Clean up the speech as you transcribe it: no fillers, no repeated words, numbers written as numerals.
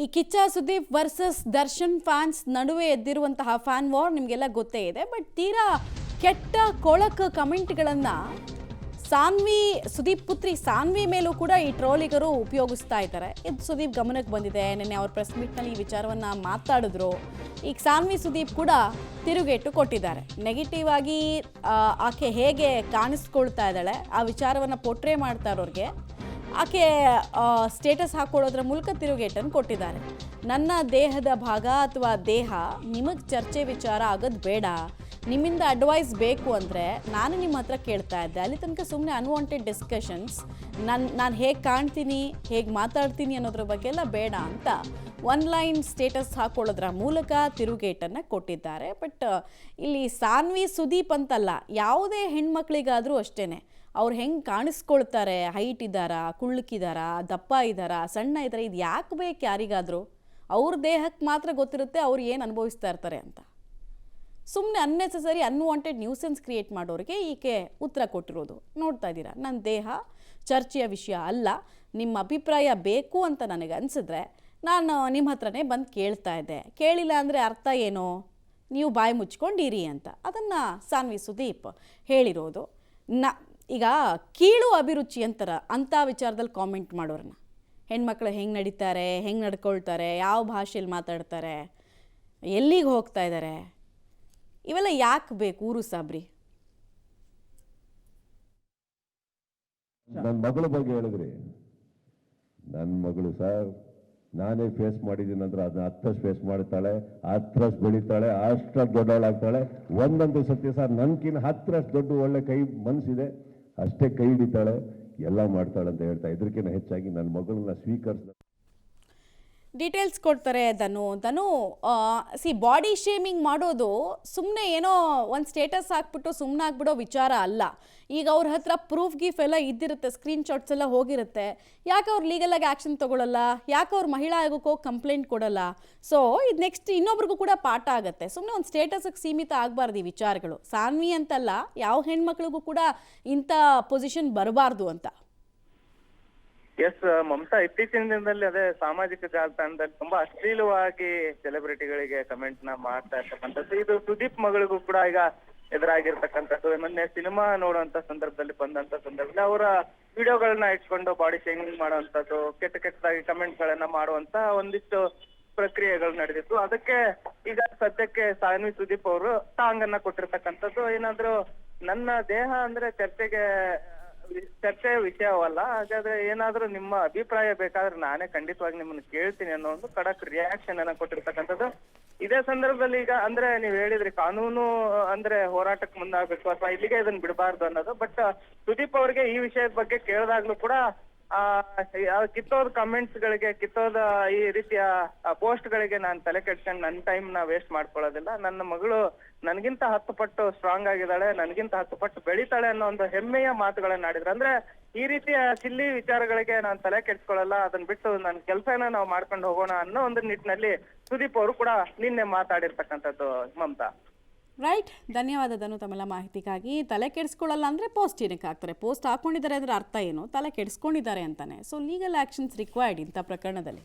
ಈ Kichcha Sudeep versus Darshan fans ನಡುವೆ ಎದ್ದಿರುವಂತಹ fan war ನಿಮಗೆಲ್ಲ ಗೊತ್ತೇ ಇದೆ. ಬಟ್ ತೀರಾ ಕೆಟ್ಟ ಕೊಳಕ ಕಮೆಂಟ್ಗಳನ್ನು ಸುದೀಪ್ ಪುತ್ರಿ ಸಾನ್ವಿ ಮೇಲೂ ಕೂಡ ಈ ಟ್ರೋಲಿಗರು ಉಪಯೋಗಿಸ್ತಾ ಇದ್ದಾರೆ. ಇದು ಸುದೀಪ್ ಗಮನಕ್ಕೆ ಬಂದಿದೆ. ನಿನ್ನೆ ಅವ್ರ ಪ್ರೆಸ್ ಮೀಟ್ನಲ್ಲಿ ಈ ವಿಚಾರವನ್ನು ಮಾತಾಡಿದ್ರು. ಈಗ ಸಾನ್ವಿ ಸುದೀಪ್ ಕೂಡ ತಿರುಗೇಟು ಕೊಟ್ಟಿದ್ದಾರೆ. ನೆಗೆಟಿವ್ ಆಗಿ ಆಕೆ ಹೇಗೆ ಕಾಣಿಸ್ಕೊಳ್ತಾ ಇದ್ದಾಳೆ ಆ ವಿಚಾರವನ್ನು ಪೋಟ್ರೆ ಮಾಡ್ತಾ ಇರೋರಿಗೆ ಆಕೆ ಸ್ಟೇಟಸ್ ಹಾಕೊಳ್ಳೋದ್ರ ಮೂಲಕ ತಿರುಗೇಟನ್ನು ಕೊಟ್ಟಿದ್ದಾರೆ. ನನ್ನ ದೇಹದ ಭಾಗ ಅಥವಾ ದೇಹ ನಿಮಗೆ ಚರ್ಚೆ ವಿಚಾರ ಆಗೋದು ಬೇಡ, ನಿಮ್ಮಿಂದ ಅಡ್ವೈಸ್ ಬೇಕು ಅಂದರೆ ನಾನು ನಿಮ್ಮ ಹತ್ರ ಕೇಳ್ತಾ ಇದ್ದೆ. ಅಲ್ಲಿ ತನಕ ಸುಮ್ಮನೆ ಅನ್ವಾಂಟೆಡ್ ಡಿಸ್ಕಷನ್ಸ್, ನಾನು ಹೇಗೆ ಕಾಣ್ತೀನಿ, ಹೇಗೆ ಮಾತಾಡ್ತೀನಿ ಅನ್ನೋದ್ರ ಬಗ್ಗೆ ಎಲ್ಲ ಬೇಡ ಅಂತ ಒನ್ಲೈನ್ ಸ್ಟೇಟಸ್ ಹಾಕೊಳ್ಳೋದ್ರ ಮೂಲಕ ತಿರುಗೇಟನ್ನು ಕೊಟ್ಟಿದ್ದಾರೆ. ಬಟ್ ಇಲ್ಲಿ ಸಾನ್ವಿ ಸುದೀಪ್ ಅಂತಲ್ಲ, ಯಾವುದೇ ಹೆಣ್ಮಕ್ಳಿಗಾದರೂ ಅಷ್ಟೇ, ಅವ್ರು ಹೆಂಗೆ ಕಾಣಿಸ್ಕೊಳ್ತಾರೆ, ಹೈಟ್ ಇದ್ದಾರಾ, ಕುಳ್ಳಕ್ಕಿದ್ದಾರಾ, ದಪ್ಪ ಇದ್ದಾರಾ, ಸಣ್ಣ ಇದ್ದಾರೆ, ಇದು ಯಾಕೆ ಬೇಕು ಯಾರಿಗಾದರೂ? ಅವ್ರ ದೇಹಕ್ಕೆ ಮಾತ್ರ ಗೊತ್ತಿರುತ್ತೆ ಅವ್ರು ಏನು ಅನುಭವಿಸ್ತಾ ಇರ್ತಾರೆ ಅಂತ. ಸುಮ್ಮನೆ ಅನ್ನೆಸೆಸರಿ ಅನ್ವಾಂಟೆಡ್ ನ್ಯೂಸೆನ್ಸ್ ಕ್ರಿಯೇಟ್ ಮಾಡೋರಿಗೆ ಈಕೆ ಉತ್ತರ ಕೊಟ್ಟಿರೋದು ನೋಡ್ತಾ ಇದ್ದೀರಾ. ನನ್ನ ದೇಹ ಚರ್ಚೆಯ ವಿಷಯ ಅಲ್ಲ, ನಿಮ್ಮ ಅಭಿಪ್ರಾಯ ಬೇಕು ಅಂತ ನನಗೆ ಅನಿಸಿದ್ರೆ ನಾನು ನಿಮ್ಮ ಹತ್ರನೇ ಬಂದು ಕೇಳ್ತಾ ಇದ್ದೆ. ಕೇಳಿಲ್ಲ ಅಂದರೆ ಅರ್ಥ ಏನೋ, ನೀವು ಬಾಯಿ ಮುಚ್ಕೊಂಡಿರಿ ಅಂತ. ಅದನ್ನು ಸಾನ್ವಿ ಸುದೀಪ್ ಹೇಳಿರೋದು. ಈಗ ಕೀಳು ಅಭಿರುಚಿ ಅಂಥ ವಿಚಾರದಲ್ಲಿ ಕಾಮೆಂಟ್ ಮಾಡೋರನ್ನ, ಹೆಣ್ಮಕ್ಳು ಹೆಂಗೆ ನಡೀತಾರೆ, ಹೆಂಗೆ ನಡ್ಕೊಳ್ತಾರೆ, ಯಾವ ಭಾಷೆಯಲ್ಲಿ ಮಾತಾಡ್ತಾರೆ, ಎಲ್ಲಿಗೆ ಹೋಗ್ತಾ ಇದ್ದಾರೆ, ಇವೆಲ್ಲ ಯಾಕೆ ಬೇಕು ಊರು ಸಾಬ್ರಿ? ನನ್ನ ಮಗಳ ಬಗ್ಗೆ ಹೇಳಿದ್ರಿ. ನನ್ನ ಮಗಳು ಸರ್, ನಾನೇ ಫೇಸ್ ಮಾಡಿದ್ದೀನಿ ಅಂದ್ರೆ ಅದನ್ನ 10 ಫೇಸ್ ಮಾಡ್ತಾಳೆ, 10 ಬೆಳೀತಾಳೆ, ಅಷ್ಟಷ್ಟು ದೊಡ್ಡವಳಾಗ್ತಾಳೆ. ಒಂದಂತೂ ಸತ್ಯ ಸರ್, ನನ್ಕಿನ್ನ 10 ದೊಡ್ಡ ಒಳ್ಳೆ ಕೈ ಮನಸ್ಸಿದೆ, ಅಷ್ಟೇ ಕೈ ಹಿಡಿತಾಳೆ, ಎಲ್ಲ ಮಾಡ್ತಾಳೆ ಅಂತ ಹೇಳ್ತಾ. ಇದಕ್ಕಿಂತ ಹೆಚ್ಚಾಗಿ ನನ್ನ ಮಗಳನ್ನ ಸ್ವೀಕರಿಸಿದ ಡೀಟೇಲ್ಸ್ ಕೊಡ್ತಾರೆ ಧನು. ಬಾಡಿ ಶೇಮಿಂಗ್ ಮಾಡೋದು ಸುಮ್ಮನೆ ಏನೋ ಒಂದು ಸ್ಟೇಟಸ್ ಹಾಕ್ಬಿಟ್ಟು ಸುಮ್ಮನೆ ಆಗ್ಬಿಡೋ ವಿಚಾರ ಅಲ್ಲ. ಈಗ ಅವ್ರ ಹತ್ರ ಪ್ರೂಫ್ ಗೀಫ್ ಎಲ್ಲ ಇದ್ದಿರುತ್ತೆ, ಸ್ಕ್ರೀನ್ಶಾಟ್ಸ್ ಎಲ್ಲ ಹೋಗಿರುತ್ತೆ. ಯಾಕೆ ಅವ್ರು ಲೀಗಲಾಗಿ ಆ್ಯಕ್ಷನ್ ತೊಗೊಳ್ಳಲ್ಲ? ಯಾಕೆ ಅವ್ರು ಮಹಿಳಾ ಆಯೋಗಕ್ಕೆ ಹೋಗಿ ಕಂಪ್ಲೇಂಟ್ ಕೊಡಲ್ಲ? ಸೊ ಇದು ನೆಕ್ಸ್ಟ್ ಇನ್ನೊಬ್ರಿಗೂ ಕೂಡ ಪಾಠ ಆಗುತ್ತೆ. ಸುಮ್ಮನೆ ಒಂದು ಸ್ಟೇಟಸ್ಗೆ ಸೀಮಿತ ಆಗಬಾರ್ದು ಈ ವಿಚಾರಗಳು. ಸಾನ್ವಿ ಅಂತಲ್ಲ, ಯಾವ ಹೆಣ್ಮಕ್ಳಿಗೂ ಕೂಡ ಇಂಥ ಪೊಸಿಷನ್ ಬರಬಾರ್ದು ಅಂತ. ಎಸ್ ಮಮತಾ, ಇತ್ತೀಚಿನ ದಿನದಲ್ಲಿ ಅದೇ ಸಾಮಾಜಿಕ ಜಾಲತಾಣದಲ್ಲಿ ತುಂಬಾ ಅಶ್ಲೀಲವಾಗಿ ಸೆಲೆಬ್ರಿಟಿಗಳಿಗೆ ಕಮೆಂಟ್ ನ ಮಾಡ್ತಾ ಇರ್ತಕ್ಕಂಥದ್ದು, ಇದು ಸುದೀಪ್ ಮಗಳಿಗೂ ಕೂಡ ಈಗ ಎದುರಾಗಿರ್ತಕ್ಕಂಥದ್ದು. ಮೊನ್ನೆ ಸಿನಿಮಾ ನೋಡುವಂತ ಸಂದರ್ಭದಲ್ಲಿ ಸಂದರ್ಭದಲ್ಲಿ ಅವರ ವಿಡಿಯೋಗಳನ್ನ ಇಟ್ಕೊಂಡು ಬಾಡಿ ಶೇಮಿಂಗ್ ಮಾಡುವಂತದ್ದು, ಕೆಟ್ಟದಾಗಿ ಕಮೆಂಟ್ ಗಳನ್ನ ಮಾಡುವಂತ ಒಂದಿಷ್ಟು ಪ್ರಕ್ರಿಯೆಗಳು ನಡೆದಿತ್ತು. ಅದಕ್ಕೆ ಈಗ ಸದ್ಯಕ್ಕೆ ಸಾನ್ವಿ ಸುದೀಪ್ ಅವರು ಟಾಂಗನ್ನ ಕೊಟ್ಟಿರ್ತಕ್ಕಂಥದ್ದು. ಏನಾದ್ರು ನನ್ನ ದೇಹ ಅಂದ್ರೆ ಚರ್ಚೆ ವಿಷಯವಲ್ಲ, ಹಾಗಾದ್ರೆ ಏನಾದ್ರೂ ನಿಮ್ಮ ಅಭಿಪ್ರಾಯ ಬೇಕಾದ್ರೆ ನಾನೇ ಖಂಡಿತವಾಗಿ ನಿಮ್ಮನ್ನ ಕೇಳ್ತೀನಿ ಅನ್ನೋ ಒಂದು ಖಡಕ್ ರಿಯಾಕ್ಷನ್ ಅನ್ನ ಕೊಟ್ಟಿರ್ತಕ್ಕಂಥದ್ದು. ಇದೇ ಸಂದರ್ಭದಲ್ಲಿ ಈಗ ಅಂದ್ರೆ ನೀವ್ ಹೇಳಿದ್ರಿ ಕಾನೂನು ಅಂದ್ರೆ ಹೋರಾಟಕ್ಕೆ ಮುಂದಾಗಬೇಕು ಅಥವಾ ಇಲ್ಲಿಗೆ ಇದನ್ನ ಬಿಡಬಾರ್ದು ಅನ್ನೋದು. ಬಟ್ ಸುದೀಪ್ ಅವ್ರಿಗೆ ಈ ವಿಷಯದ ಬಗ್ಗೆ ಕೇಳಿದಾಗ್ಲೂ ಕೂಡ ಕಿತ್ತೋದ ಕಮೆಂಟ್ಸ್ ಗಳಿಗೆ, ಕಿತ್ತೋದ ಈ ರೀತಿಯ ಪೋಸ್ಟ್ ಗಳಿಗೆ ನಾನು ತಲೆ ಕೆಡ್ಸ್ಕೊಂಡು ನನ್ನ ಟೈಮ್ ನ ವೇಸ್ಟ್ ಮಾಡ್ಕೊಳ್ಳೋದಿಲ್ಲ. ನನ್ನ ಮಗಳು ನನ್ಗಿಂತ 10 ಪಟ್ಟು ಸ್ಟ್ರಾಂಗ್ ಆಗಿದ್ದಾಳೆ, ನನ್ಗಿಂತ 10 ಪಟ್ಟು ಬೆಳೀತಾಳೆ ಅನ್ನೋ ಒಂದು ಹೆಮ್ಮೆಯ ಮಾತುಗಳನ್ನ ಆಡಿದ್ರು. ಅಂದ್ರೆ ಈ ರೀತಿಯ ಸಿಲ್ಲಿ ವಿಚಾರಗಳಿಗೆ ನಾನು ತಲೆ ಕೆಡ್ಸ್ಕೊಳ್ಳಲ್ಲ, ಅದನ್ನ ಬಿಟ್ಟು ನನ್ನ ಕೆಲಸನ ನಾವು ಮಾಡ್ಕೊಂಡು ಹೋಗೋಣ ಅನ್ನೋ ಒಂದು ನಿಟ್ಟಿನಲ್ಲಿ ಸುದೀಪ್ ಅವರು ಕೂಡ ನಿನ್ನೆ ಮಾತಾಡಿರ್ತಕ್ಕಂಥದ್ದು ಮಮತಾ. ರೈಟ್, ಧನ್ಯವಾದ ಧನು ತಮ್ಮೆಲ್ಲ ಮಾಹಿತಿಗಾಗಿ. ತಲೆ ಕೆಡಿಸ್ಕೊಳ್ಳಲ್ಲ ಅಂದರೆ ಪೋಸ್ಟ್ ಏನಕ್ಕೆ ಹಾಕ್ತಾರೆ? ಪೋಸ್ಟ್ ಹಾಕ್ಕೊಂಡಿದ್ದಾರೆ ಅಂದರೆ ಅರ್ಥ ಏನು? ತಲೆ ಕೆಡಿಸ್ಕೊಂಡಿದ್ದಾರೆ ಅಂತಾನೆ. ಸೊ ಲೀಗಲ್ ಆ್ಯಕ್ಷನ್ಸ್ ರಿಕ್ವೈರ್ಡ್ ಇಂಥ ಪ್ರಕರಣದಲ್ಲಿ.